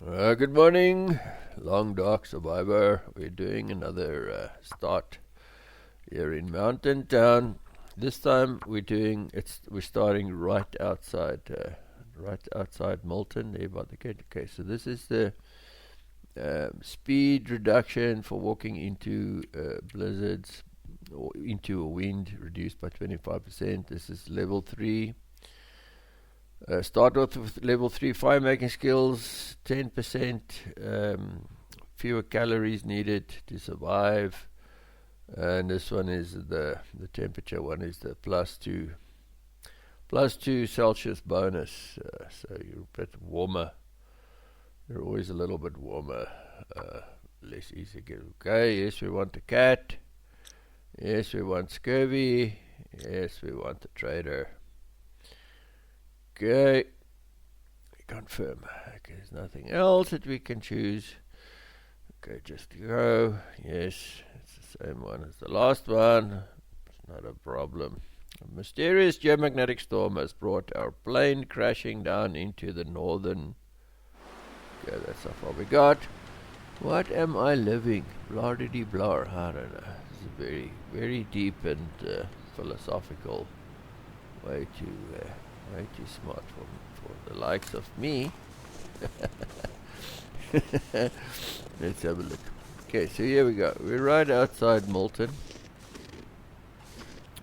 Good morning, long dark survivor. We're doing another start here in Mountain Town. This time we're starting right outside Milton, there by the gate. Okay, so this is the speed reduction for walking into blizzards or into a wind, reduced by 25%. This is level 3. Start off with level 3 fire making skills, 10% fewer calories needed to survive. And this one is the temperature one is the plus two Celsius bonus. So you're a bit warmer. You're always a little bit warmer. Less easy to get. Okay, yes, we want the cat. Yes, we want scurvy. Yes, we want the trader. Okay, confirm. Okay, there's nothing else that we can choose. Okay, just go. Yes, it's the same one as the last one. It's not a problem. A mysterious geomagnetic storm has brought our plane crashing down into the northern. Okay, that's how far we got. What am I living? Blah-de-dee-blah. I don't know. This is a very, very deep and philosophical way too smart for the likes of me. Let's have a look. Okay, so here we go. We're right outside Milton.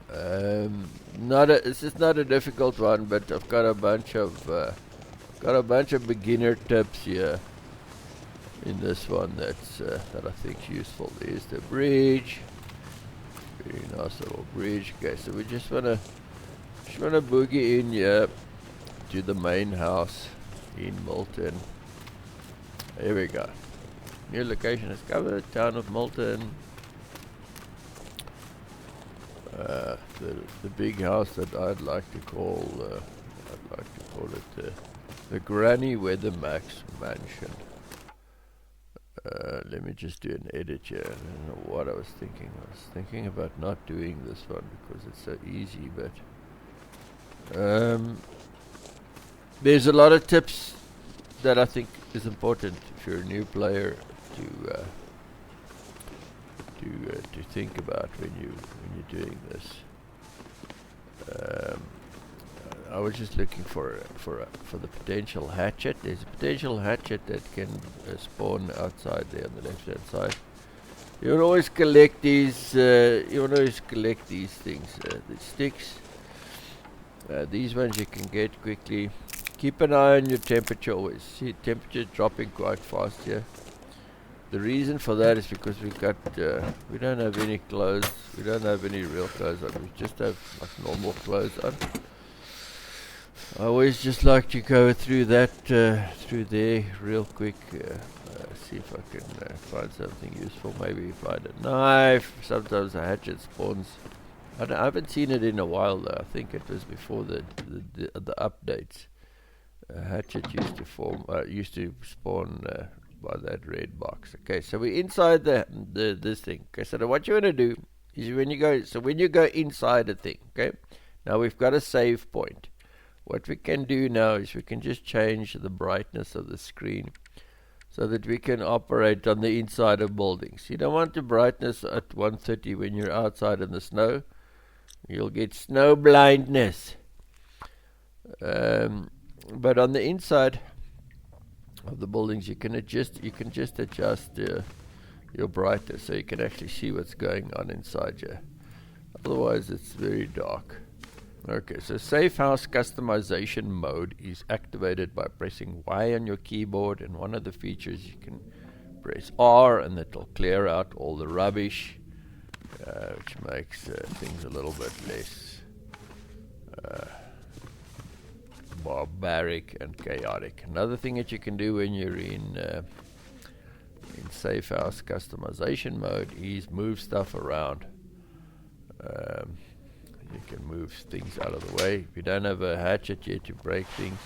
This is not a difficult one, but I've got a bunch of beginner tips here in this one that I think is useful. There's the bridge. Very nice little bridge. Okay, so we just wanna boogie in here to the main house in Milton. Here we go. New location is covered. Town of Milton. The big house that I'd like to call it the Granny Weathermax Mansion. Let me just do an edit here. I don't know what I was thinking. I was thinking about not doing this one because it's so easy, but there's a lot of tips that I think is important if you're a new player to think about when you're doing this. I was just looking for the potential hatchet. There's a potential hatchet that can spawn outside there on the left hand side. You will always collect these. Things, the sticks. These ones you can get quickly. Keep an eye on your temperature always. See temperature dropping quite fast here. The reason for that is because we don't have any clothes. We don't have any real clothes on. We just have like normal clothes on. I always just like to go through through there real quick. See if I can find something useful. Maybe find a knife. Sometimes a hatchet spawns. I haven't seen it in a while though. I think it was before the updates. Hatchet used to spawn by that red box. Okay, so we're inside this thing. Okay, so what you want to do is when you go inside a thing. Okay, now we've got a save point. What we can do now is we can just change the brightness of the screen so that we can operate on the inside of buildings. You don't want the brightness at 130 when you're outside in the snow. You'll get snow blindness. But on the inside of the buildings, you can just adjust your brightness so you can actually see what's going on inside you. Otherwise, it's very dark. Okay, so Safe House Customization Mode is activated by pressing Y on your keyboard, and one of the features you can press R, and it'll clear out all the rubbish, which makes things a little bit less barbaric and chaotic. Another thing that you can do when you're in Safe House Customization Mode is move stuff around. You can move things out of the way. If you don't have a hatchet yet to break things,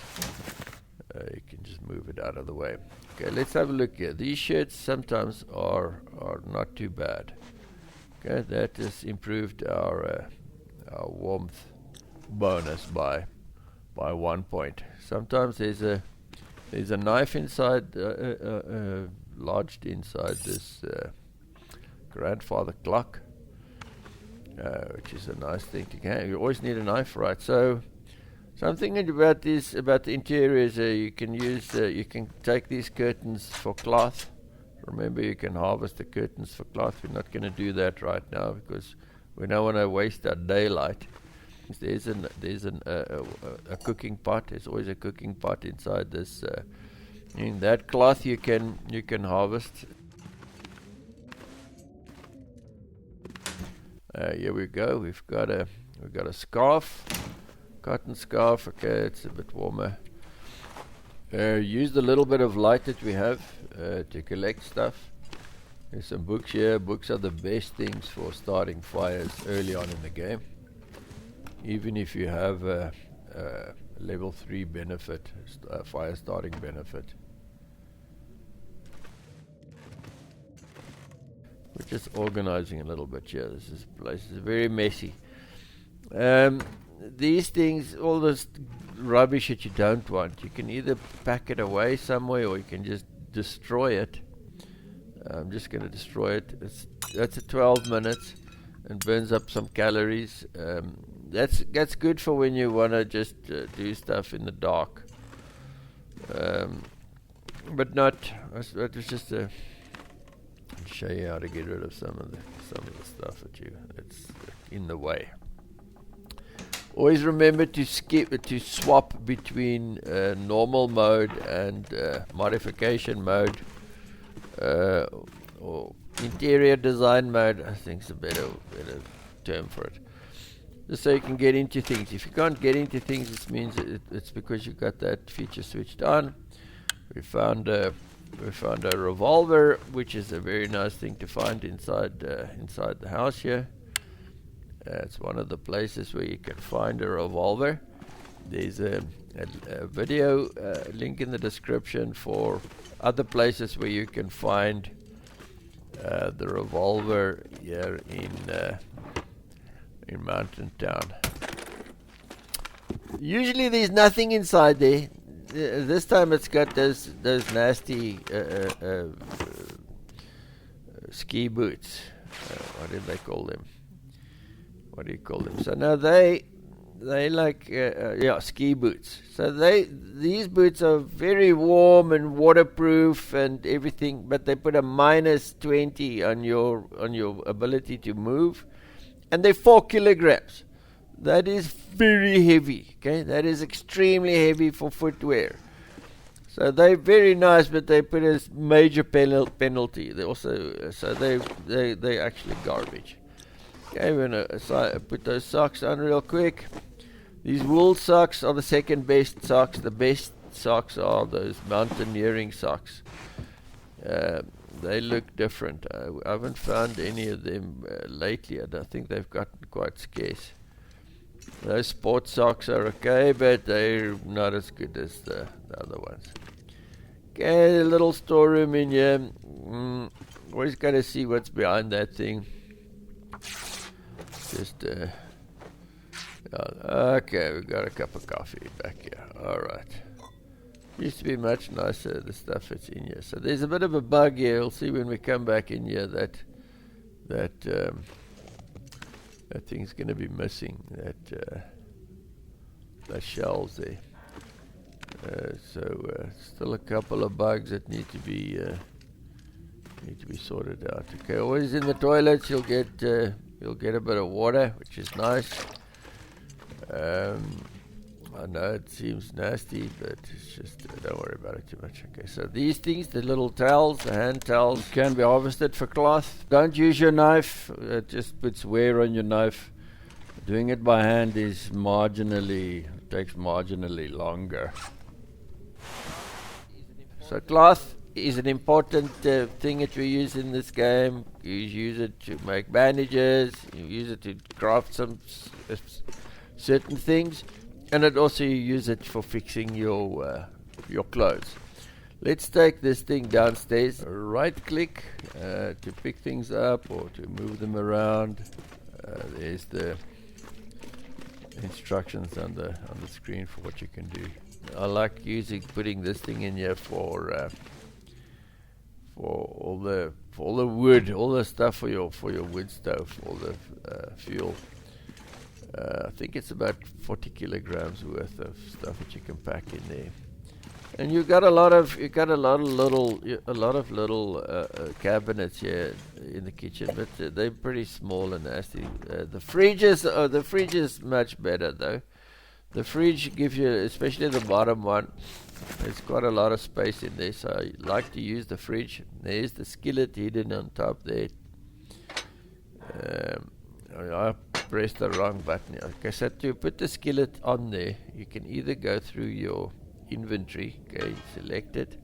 you can just move it out of the way. Okay, let's have a look here. These shirts sometimes are not too bad. Okay, that has improved our warmth bonus by 1 point. Sometimes there's There's a knife inside, lodged inside this grandfather clock, which is a nice thing to have. You always need a knife, right? So something about this, about the interior, is you can use, you can take these curtains for cloth. Remember, you can harvest the curtains for cloth. We're not going to do that right now because we don't want to waste our daylight. There's a cooking pot. There's always a cooking pot inside this. In that cloth, you can harvest. Here we go. We've got a scarf, cotton scarf. Okay, it's a bit warmer. Use the little bit of light that we have to collect stuff. There's some books here. Books are the best things for starting fires early on in the game. Even if you have a level 3 benefit, fire starting benefit. We're just organizing a little bit here. This place is very messy. These things, all this rubbish that you don't want, you can either pack it away somewhere or you can just destroy it. I'm just going to destroy it. That's a 12 minutes and burns up some calories. That's good for when you want to just do stuff in the dark. But not. That was just to show you how to get rid of some of the stuff that's in the way. Always remember to swap between normal mode and modification mode, or interior design mode. I think is a better term for it. Just so you can get into things. If you can't get into things, it means it's because you got that feature switched on. We found a revolver, which is a very nice thing to find inside the house here. It's one of the places where you can find a revolver. There's a video link in the description for other places where you can find the revolver here in Mountain Town. Usually there's nothing inside there. This time it's got those nasty ski boots. What did they call them? What do you call them? So now they like ski boots. So these boots are very warm and waterproof and everything, but they put a -20 on your ability to move, and they're 4 kilograms. That is very heavy. Okay, that is extremely heavy for footwear. So they're very nice, but they put a major penalty. They also they're actually garbage. Okay, we're gonna put those socks on real quick. These wool socks are the second best socks. The best socks are those mountaineering socks. They look different. I haven't found any of them lately. I don't think they've gotten quite scarce. Those sports socks are okay, but they're not as good as the other ones. Okay, a little storeroom in here. Always got to see what's behind that thing. Just okay, we've got a cup of coffee back here. Alright. Used to be much nicer, the stuff that's in here. So there's a bit of a bug here. You'll see when we come back in here that thing's going to be missing. That shells there. Still a couple of bugs that need to be sorted out. Okay, always in the toilets you'll get a bit of water, which is nice. I know it seems nasty, but it's just don't worry about it too much. Okay, so these things, the little towels, the hand towels, can be harvested for cloth. Don't use your knife. It just puts wear on your knife. Doing it by hand takes marginally longer. So cloth is an important thing that we use in this game. You use it to make bandages. You use it to craft some certain things. And also you use it for fixing your clothes. Let's take this thing downstairs. Right click to pick things up or to move them around. There's the instructions on the screen for what you can do. I like putting this thing in here for all the wood, all the stuff for your wood stove, all the fuel. I think it's about 40 kilograms worth of stuff that you can pack in there. And you got a lot of little cabinets here in the kitchen, but they're pretty small and nasty. The fridge is much better though. The fridge gives you, especially the bottom one, it's got a lot of space in there, so I like to use the fridge. There's the skillet hidden on top there. I pressed the wrong button. Okay, so to put the skillet on there, you can either go through your inventory, okay, select it,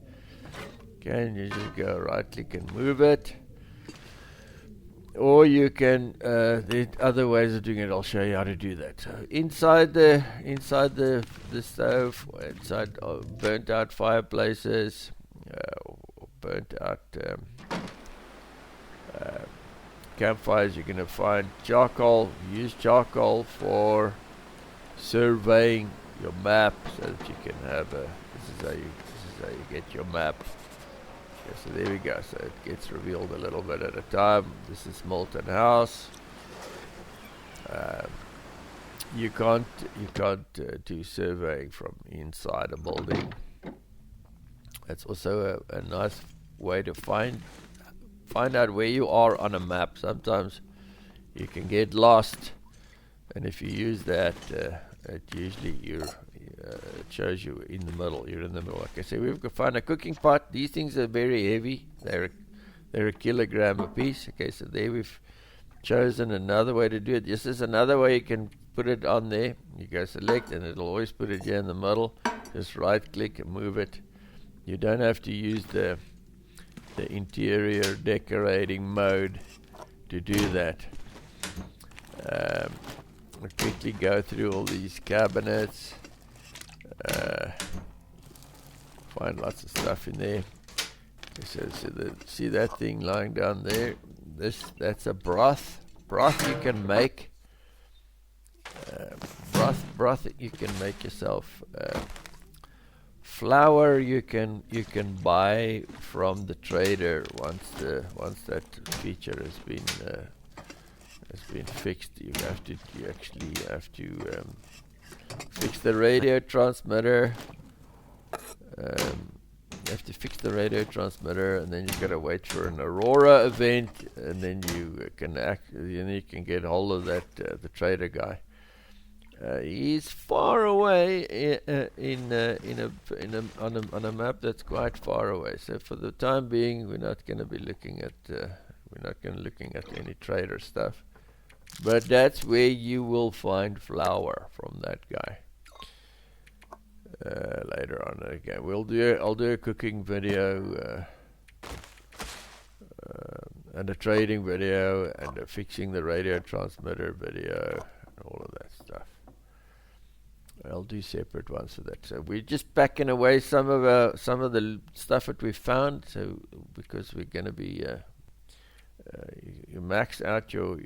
okay, and you just go right click and move it, or you can there's other ways of doing it. I'll show you how to do that. So inside the stove, inside burnt out fireplaces, burnt out campfires, you're going to find charcoal. Use charcoal for surveying your map, so that you can have this is how you get your map. Okay, so there we go. So it gets revealed a little bit at a time. This is Milton House. You can't do surveying from inside a building. That's also a nice way to find out where you are on a map. Sometimes you can get lost, and if you use that, it usually it shows you in the middle. You're in the middle. Okay, so we've got to find a cooking pot. These things are very heavy. They're a kilogram a piece. Okay, so there we've chosen another way to do it. This is another way you can put it on there. You go select, and it'll always put it here in the middle. Just right click and move it. You don't have to use the interior decorating mode to do that. I'll quickly go through all these cabinets, find lots of stuff in there. Okay, so see that thing lying down there? That's a broth. Broth you can make. Broth you can make yourself. Flour you can buy from the trader once that feature has been fixed. You actually have to fix the radio transmitter. You have to fix the radio transmitter, and then you've got to wait for an Aurora event, and then you can get hold of that the trader guy. He's far away on a map that's quite far away. So for the time being, we're not going to be looking at any trader stuff. But that's where you will find flour from that guy. Later on, again, I'll do a cooking video and a trading video and a fixing the radio transmitter video and all of that stuff. I'll do separate ones for that. So we're just packing away some of the stuff that we found. So because we're going to be you max out your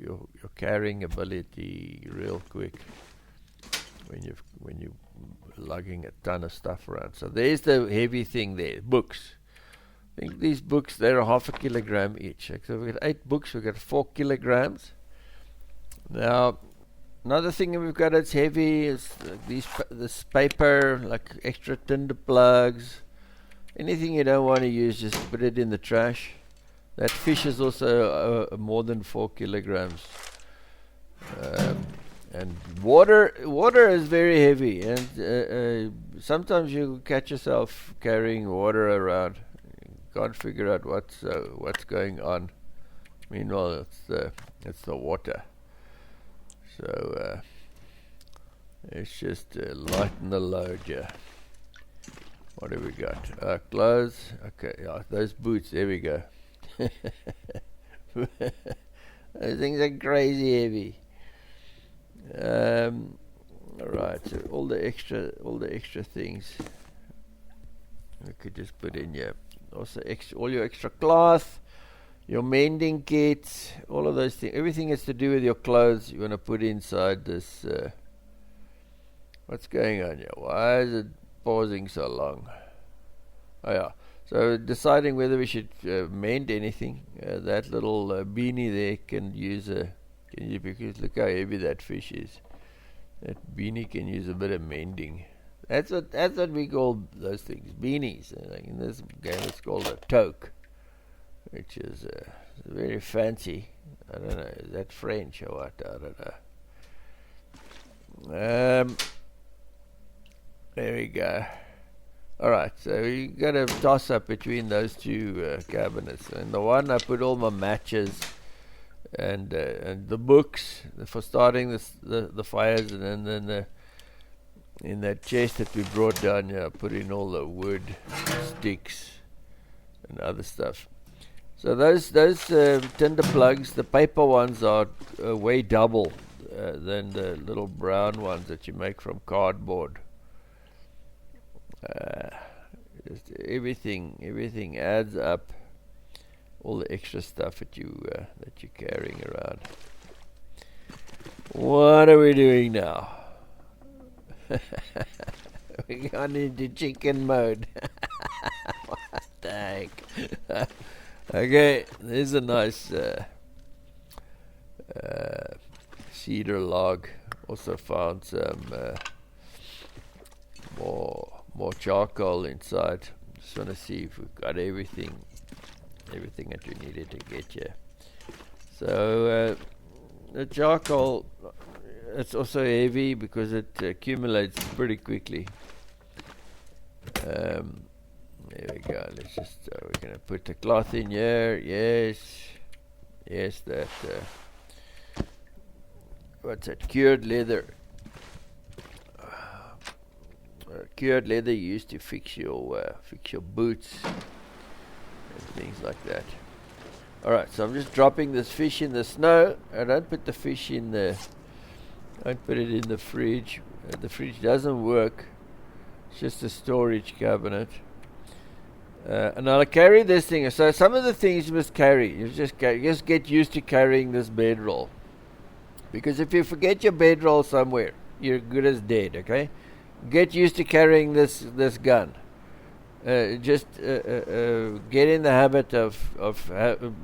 carrying ability real quick when you lugging a ton of stuff around. So there's the heavy thing there, books. I think these books, they're half a kilogram each. So we've got 8 books, we've got 4 kilograms. Now, another thing that we've got that's heavy is this paper, like extra tinder plugs. Anything you don't want to use, just put it in the trash. That fish is also more than 4 kilograms. And water is very heavy, and sometimes you catch yourself carrying water around. You can't figure out what's going on. Meanwhile, it's the water. So it's just lighten the load. Yeah. What have we got? Clothes. Okay, yeah, those boots. There we go. Those things are crazy heavy. Alright, so all the extra things we could just put in here. Also all your extra cloth, your mending kits, all of those things. Everything has to do with your clothes you want to put inside this. What's going on here? Why is it pausing so long? Oh yeah. So deciding whether we should mend anything. That little beanie there can use because look how heavy that fish is. That beanie can use a bit of mending. That's what we call those things, beanies. In this game, it's called a toque, which is very fancy. I don't know, is that French or what? I don't know. There we go. Alright, so you got a toss up between those two cabinets. And the one I put all my matches and the books for starting the fires, and then in that chest that we brought down here, I put in all the wood, sticks, and other stuff. So those tinder plugs, the paper ones are way double than the little brown ones that you make from cardboard. Just everything adds up. All the extra stuff that you're carrying around. What are we doing now? We're gone into chicken mode. What the heck? Okay, there's a nice cedar log. Also found some more charcoal inside. Just want to see if we've got everything that we needed to get here. So the charcoal, it's also heavy because it accumulates pretty quickly. There we go. Let's just we're gonna put the cloth in here. Yes, that what's that? Cured leather. Cured leather used to fix your boots and things like that. Alright, so I'm just dropping this fish in the snow. I don't put the fish in the don't put it in the fridge. The fridge doesn't work. It's just a storage cabinet. And I'll carry this thing. So some of the things you must carry. You just get used to carrying this bedroll. Because if you forget your bedroll somewhere, you're good as dead, okay? Get used to carrying this gun. Just get in the habit of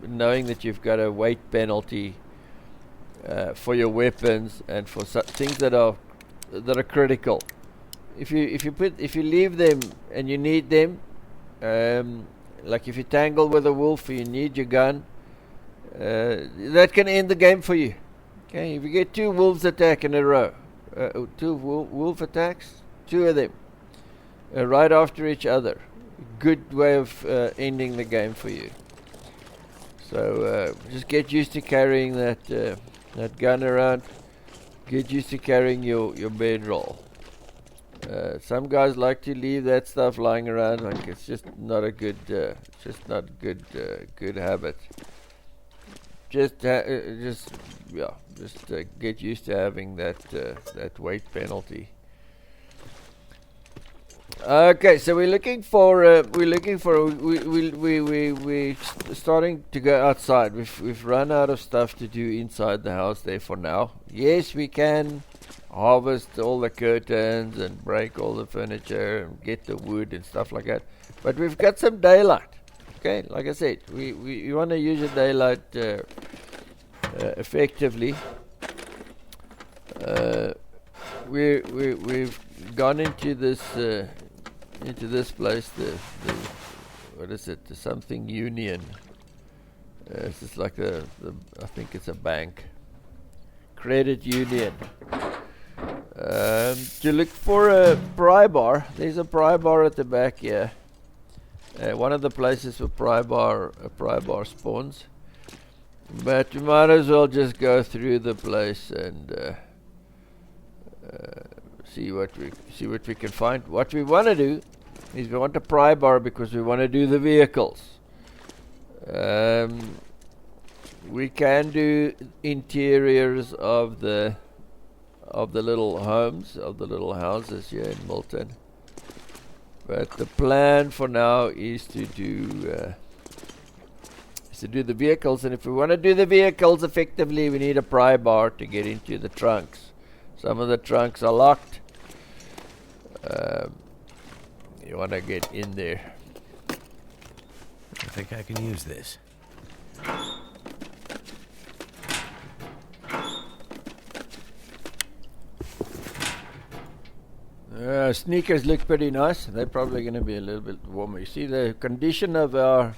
knowing that you've got a weight penalty for your weapons and for things that are critical. If you leave them and you need them, like if you tangle with a wolf, you need your gun. That can end the game for you. Okay, if you get 2 wolves attack in a row, 2 wolf attacks, 2 of them, right after each other. Good way of ending the game for you. So just get used to carrying that gun around. Get used to carrying your bedroll. Some guys like to leave that stuff lying around. Like it's just not a good, good habit. Just get used to having that weight penalty. Okay, so we're starting to go outside. We've run out of stuff to do inside the house there for now. Yes, we can harvest all the curtains and break all the furniture and get the wood and stuff like that. But we've got some daylight. Okay, like I said, we want to use the daylight effectively. We've gone into this place, the what is it? The something union. It's just like I think it's a bank, credit union. To look for a pry bar. There's a pry bar at the back here. One of the places for pry bar spawns. But we might as well just go through the place and see what we can find. What we want to do is we want a pry bar because we want to do the vehicles. We can do interiors of the little homes, of the little houses here in Milton. But the plan for now is to do the vehicles, and if we want to do the vehicles effectively, we need a pry bar to get into the trunks. Some of the trunks are locked. You want to get in there. I think I can use this. Sneakers look pretty nice. They're probably going to be a little bit warmer. You see, the condition of our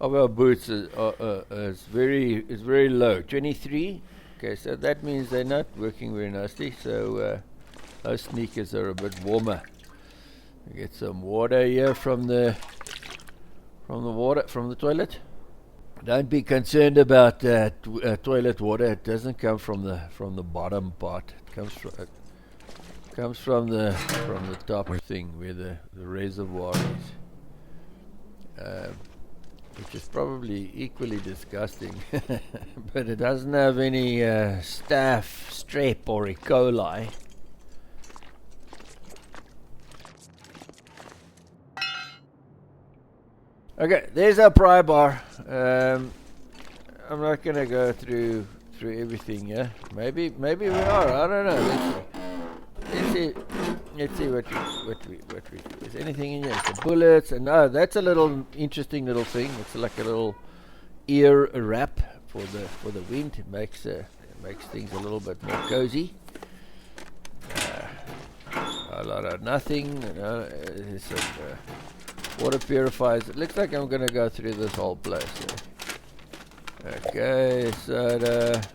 boots is very low. 23. Okay, so that means they're not working very nicely. So those sneakers are a bit warmer. We get some water here from the toilet. Don't be concerned about toilet water. It doesn't come from the bottom part. It comes from the top thing where the reservoir is, which is probably equally disgusting. But it doesn't have any staph, strep, or E. coli. Okay, there's our pry bar. I'm not gonna go through everything. Yeah, maybe we are. I don't know. Let's see what we do. Is anything in here? The bullets, and that's a little interesting little thing. It's like a little ear wrap for the wind. It makes things a little bit more cozy. A lot of nothing. There's some water purifiers. It looks like I'm gonna go through this whole place. Okay, so that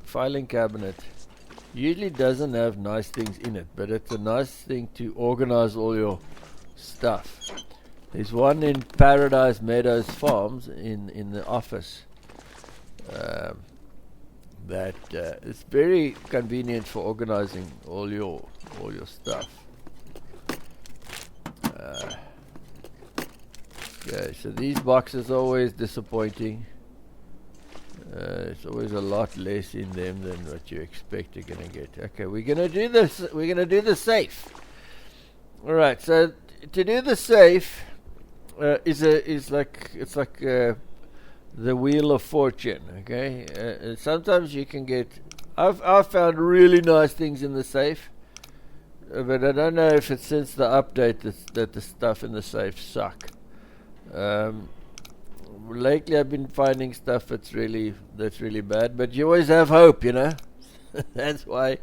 filing cabinet usually doesn't have nice things in it, but it's a nice thing to organize all your stuff. There's one in Paradise Meadows Farms in the office that it's very convenient for organizing all your stuff. Okay, so these boxes are always disappointing. It's always a lot less in them than what you expect you're gonna get. Okay, we're gonna do this. We're gonna do the safe. All right. So to do the safe is like the wheel of fortune. Okay. Sometimes you can get. I've found really nice things in the safe, but I don't know if it's since the update that the stuff in the safe suck. Lately I've been finding stuff that's really bad, but you always have hope, you know. That's why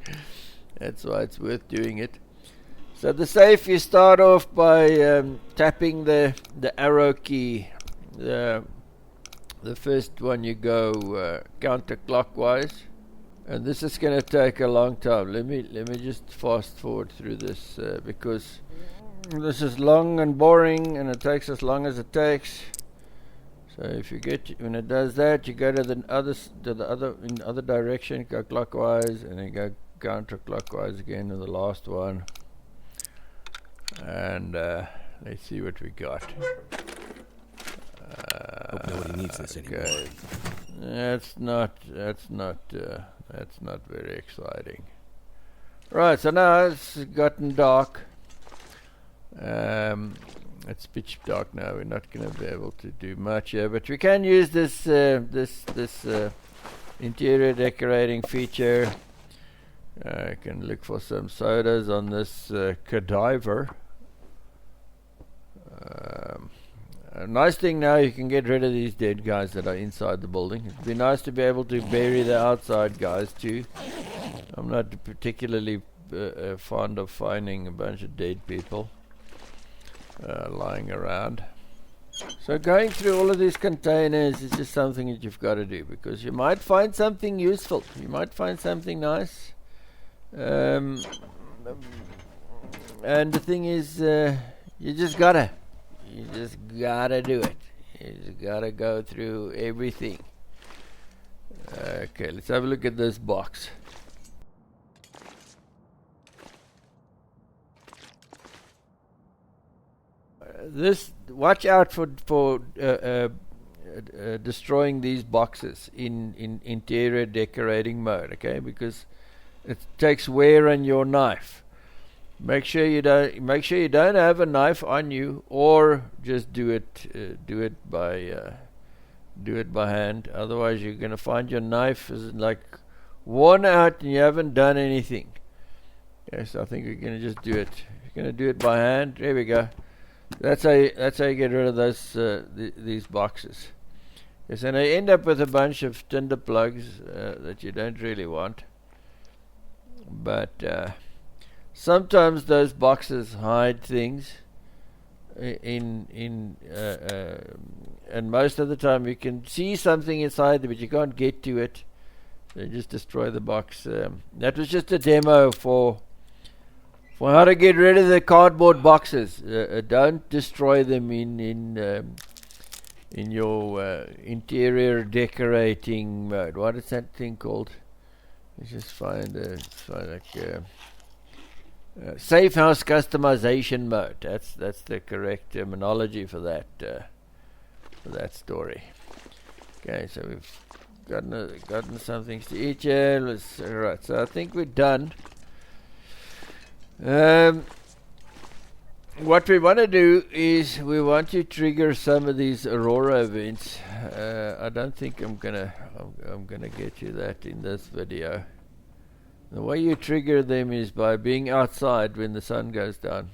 it's worth doing it. So the safe, you start off by tapping the arrow key. The first one you go counterclockwise, and this is going to take a long time. Let me just fast forward through this because this is long and boring, and it takes as long as it takes. So if you when it does that, you go to the other direction, go clockwise, and then go counterclockwise again to the last one. And let's see what we got. Hope nobody needs this anymore. That's not very exciting. Right, so now it's gotten dark. It's pitch dark now. We're not going to be able to do much here, but we can use this interior decorating feature. I can look for some sodas on this cadaver. A nice thing now, you can get rid of these dead guys that are inside the building. It'd be nice to be able to bury the outside guys too. I'm not particularly fond of finding a bunch of dead people lying around. So going through all of these containers is just something that you've got to do, because you might find something useful. You might find something nice. And the thing is, you just gotta do it. You just gotta go through everything. Okay, let's have a look at this box. Watch out for destroying these boxes in interior decorating mode, okay? Because it takes wear on your knife. Make sure you don't have a knife on you, or just do it by hand. Otherwise, you're gonna find your knife is like worn out and you haven't done anything. Yes, I think we're going to just do it. We're going to do it by hand. There we go. That's how you get rid of those these boxes. Yes, and I end up with a bunch of tinder plugs that you don't really want. But sometimes those boxes hide things. And most of the time you can see something inside there, but you can't get to it. So you just destroy the box. That was just a demo for how to get rid of the cardboard boxes. Don't destroy them in your interior decorating mode. What is that thing called? Let's just find safe house customization mode. That's the correct terminology for that story. Okay, so we've gotten some things to eat here. Right, so I think we're done. What we want to do is we want to trigger some of these aurora events. I don't think I'm gonna get you that in this video. The way you trigger them is by being outside when the sun goes down.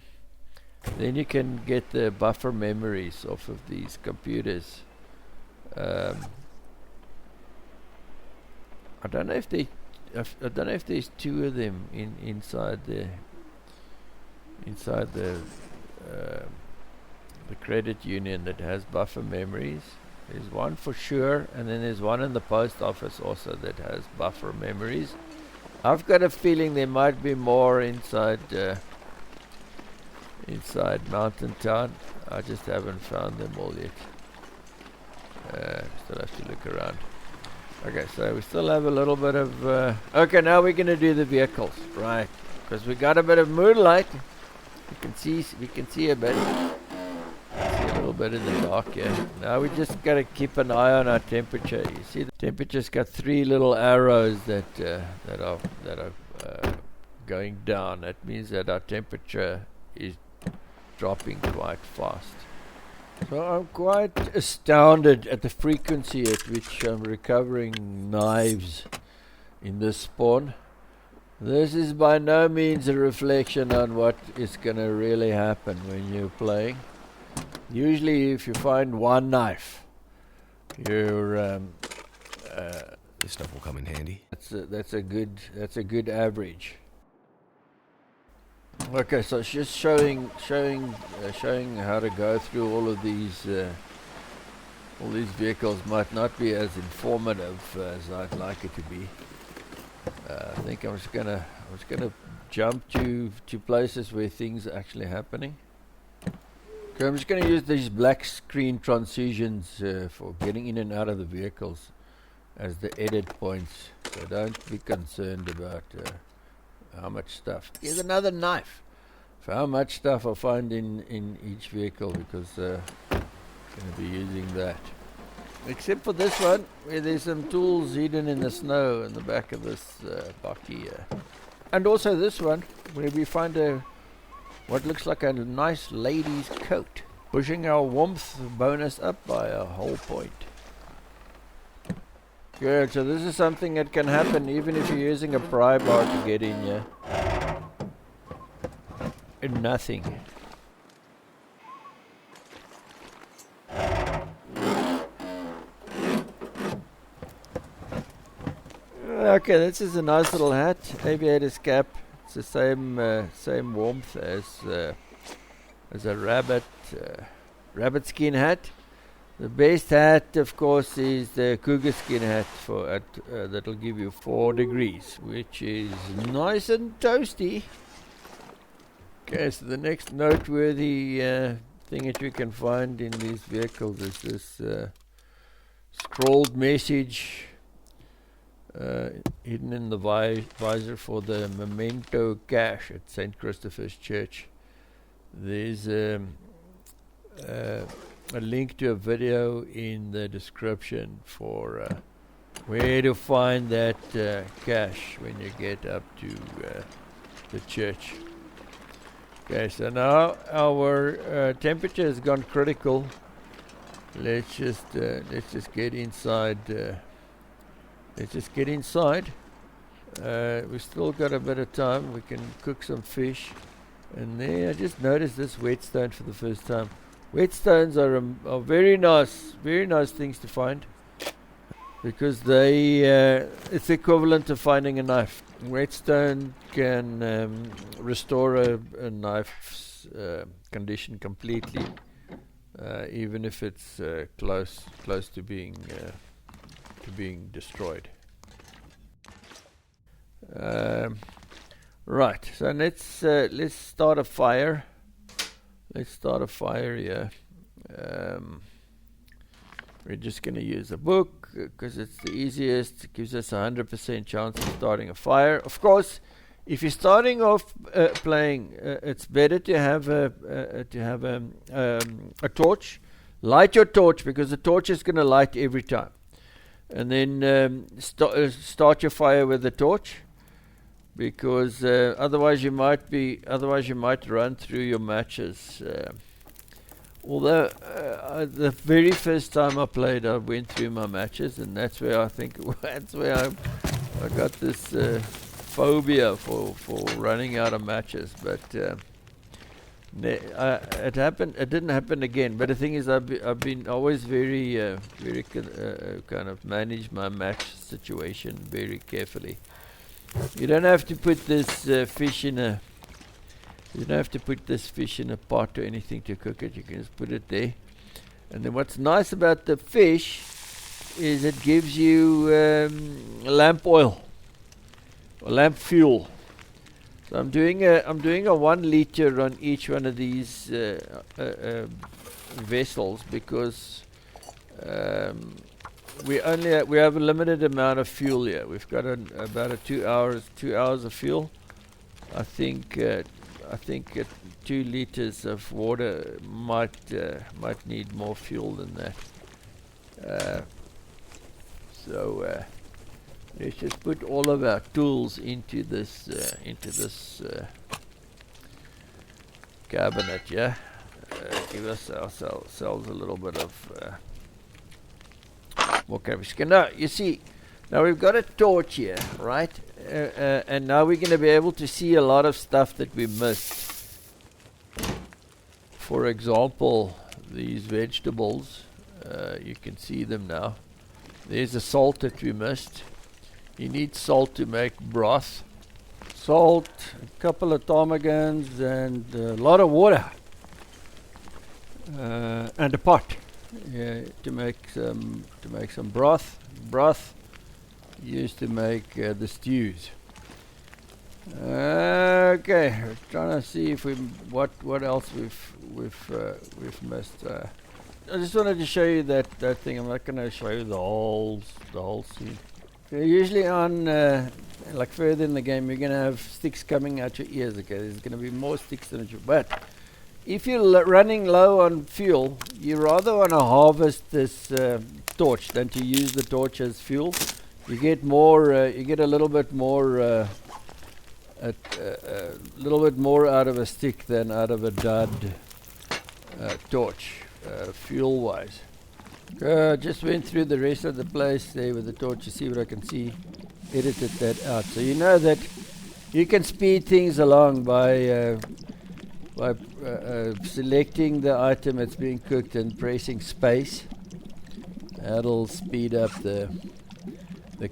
Then you can get the buffer memories off of these computers. I don't know if there's two of them inside the credit union that has buffer memories. There's one for sure, and then there's one in the post office also that has buffer memories. I've got a feeling there might be more inside Mountain Town. I just haven't found them all yet. Still have to look around. Okay, so we still have a little bit of... okay, now we're going to do the vehicles, right? Because we got a bit of moonlight. We can see a bit. See a little bit in the dark, yeah. Now we just got to keep an eye on our temperature. You see, the temperature's got three little arrows that are going down. That means that our temperature is dropping quite fast. So I'm quite astounded at the frequency at which I'm recovering knives in this spawn. This is by no means a reflection on what is going to really happen when you're playing. Usually if you find one knife, you're this stuff will come in handy. that's a good average. Okay, so it's just showing how to go through all these vehicles. Might not be as informative as I'd like it to be. I think I'm just gonna jump to places where things are actually happening. Okay, I'm just gonna use these black screen transitions for getting in and out of the vehicles as the edit points. So don't be concerned about how much stuff. Here's another knife. For how much stuff I find in each vehicle, because I'm going to be using that. Except for this one, where there's some tools hidden in the snow in the back of this bakkie here. And also this one, where we find what looks like a nice lady's coat, pushing our warmth bonus up by a whole point. Good, so this is something that can happen even if you're using a pry bar to get in here. And nothing. Okay, this is a nice little hat, aviator's cap. It's the same warmth as a rabbit skin hat. The best hat, of course, is the cougar skin hat that'll give you 4 degrees, which is nice and toasty. Okay, so the next noteworthy thing that you can find in these vehicles is this scrawled message hidden in the visor for the memento cache at St. Christopher's Church. There's a link to a video in the description for where to find that cache when you get up to the church. Okay, so now our temperature has gone critical. Let's just get inside. Let's just get inside We've still got a bit of time. We can cook some fish. And there, I just noticed this whetstone for the first time. Whetstones are very nice things to find, because they it's equivalent to finding a knife. Whetstone can restore a knife's condition completely, even if it's close to being destroyed. Right, so let's start a fire. Let's start a fire here. We're just going to use a book because it's the easiest. It gives us a 100% chance of starting a fire. Of course, if you're starting off playing, it's better to have a torch. Light your torch, because the torch is going to light every time. And then start your fire with the torch, because otherwise you might run through your matches. Although the very first time I played, I went through my matches, and that's where I got this phobia for running out of matches. But it happened. It didn't happen again. But the thing is, I've been always very kind of manage my match situation very carefully. You don't have to put this fish in a. You don't have to put this fish in a pot or anything to cook it. You can just put it there. And then what's nice about the fish is it gives you lamp oil or lamp fuel. So I'm doing a 1 liter on each one of these vessels, because we have a limited amount of fuel here. We've got about 2 hours of fuel. I think 2 liters of water might need more fuel than that. So let's just put all of our tools into this cabinet. Yeah, give ourselves a little bit of more cabbage. Now you see, now we've got a torch here, right? And now we're going to be able to see a lot of stuff that we missed. For example, these vegetables, you can see them now. There's the salt that we missed. You need salt to make broth. Salt, a couple of ptarmigans, and a lot of water. And a pot to make some broth. Broth used to make the stews. Okay, we're trying to see if what else we've missed. I just wanted to show you that thing. I'm not going to show you the whole scene. Okay, usually on like further in the game, you're going to have sticks coming out your ears. Okay, there's going to be more sticks than you. But if you're running low on fuel, you rather want to harvest this torch than to use the torch as fuel. You get more. You get a little bit more. A little bit more out of a stick than out of a dud torch, fuel-wise. Just went through the rest of the place there with the torch to see what I can see. Edited that out, so you know that you can speed things along by selecting the item that's being cooked and pressing space. That'll speed up the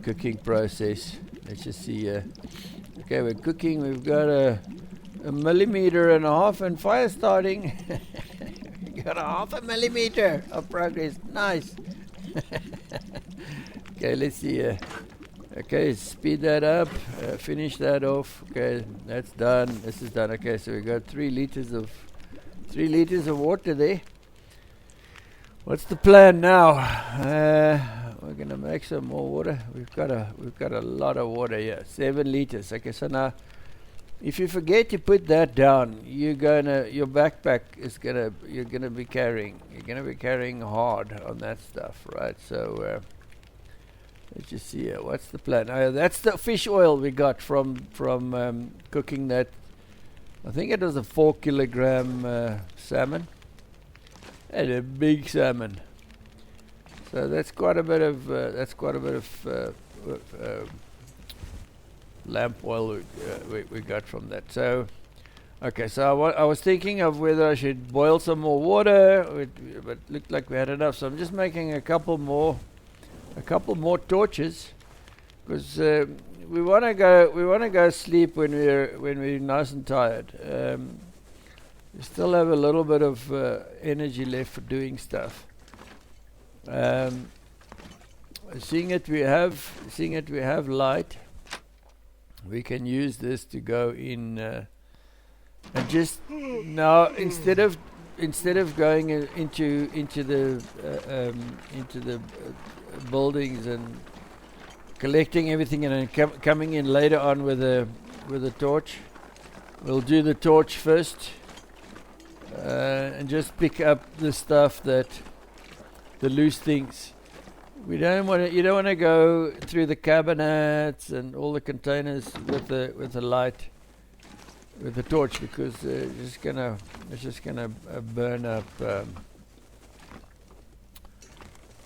cooking process. Let's just see. Okay, we're cooking. We've got a 1.5 millimeter and fire starting. We got a 0.5 millimeter of progress. Nice. Okay, let's see. Okay, speed that up. Finish that off. Okay, that's done. This is done. Okay, so we got 3 liters of water there. What's the plan now? We're gonna make some more water. We've got a lot of water here. 7 liters. Okay, so now if you forget to put that down, your backpack is you're gonna be carrying hard on that stuff, right? So let's just see here. What's the plan? That's the fish oil we got from cooking that. I think it was a 4 kilogram salmon, and a big salmon. So that's quite a bit of lamp oil we got from that. So okay, so I was thinking of whether I should boil some more water, but it looked like we had enough. So I'm just making a couple more torches, because we want to go sleep when we're nice and tired. We still have a little bit of energy left for doing stuff. Seeing it we have light, we can use this to go in. And just now, instead of going into the buildings and collecting everything and then coming in later on with a torch, we'll do the torch first, and just pick up the stuff the loose things. You don't want to go through the cabinets and all the containers with the light. With the torch, because it's just gonna burn up,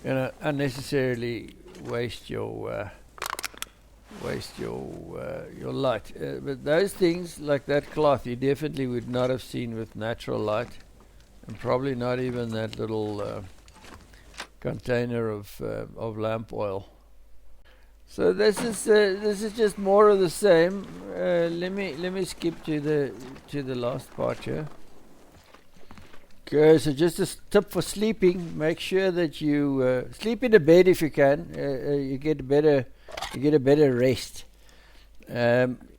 unnecessarily waste your light. But those things like that cloth, you definitely would not have seen with natural light, and probably not even that little container of lamp oil. So this is just more of the same. Let me skip to the last part here. Okay, so just a tip for sleeping: make sure that you sleep in a bed if you can. You get a better rest.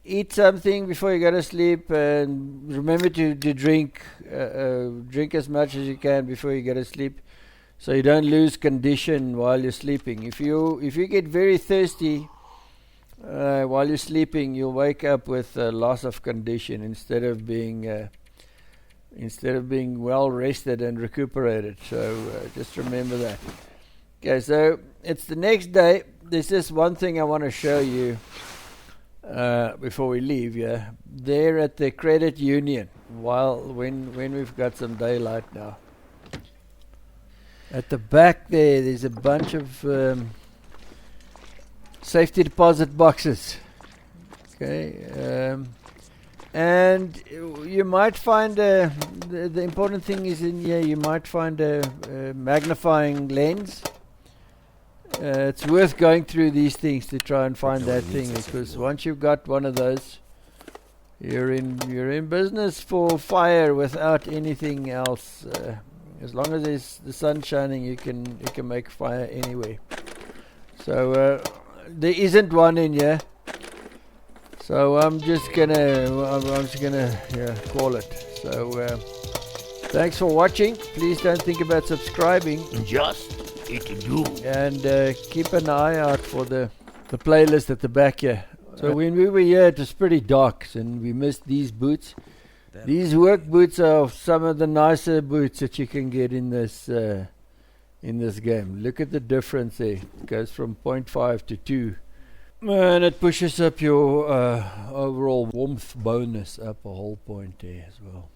Eat something before you go to sleep, and remember to drink as much as you can before you go to sleep, so you don't lose condition while you're sleeping. If you get very thirsty while you're sleeping, you'll wake up with loss of condition instead of being well rested and recuperated. So just remember that. Okay, so it's the next day. There's just one thing I want to show you before we leave. Yeah, there at the credit union, when we've got some daylight now. At the back there's a bunch of safety deposit boxes. Okay, and you might find the important thing is in here. You might find a magnifying lens. It's worth going through these things to try and find that thing, because once you've got one of those, you're in business for fire without anything else. As long as there's the sun shining, you can make fire anyway. So there isn't one in here. So I'm just gonna call it. So thanks for watching. Please don't think about subscribing. Just hit do. And keep an eye out for the playlist at the back here. So when we were here, it was pretty dark, and we missed these boots. These work boots are some of the nicer boots that you can get in this game. Look at the difference there. It goes from 0.5 to 2. And it pushes up your overall warmth bonus up a whole point there as well.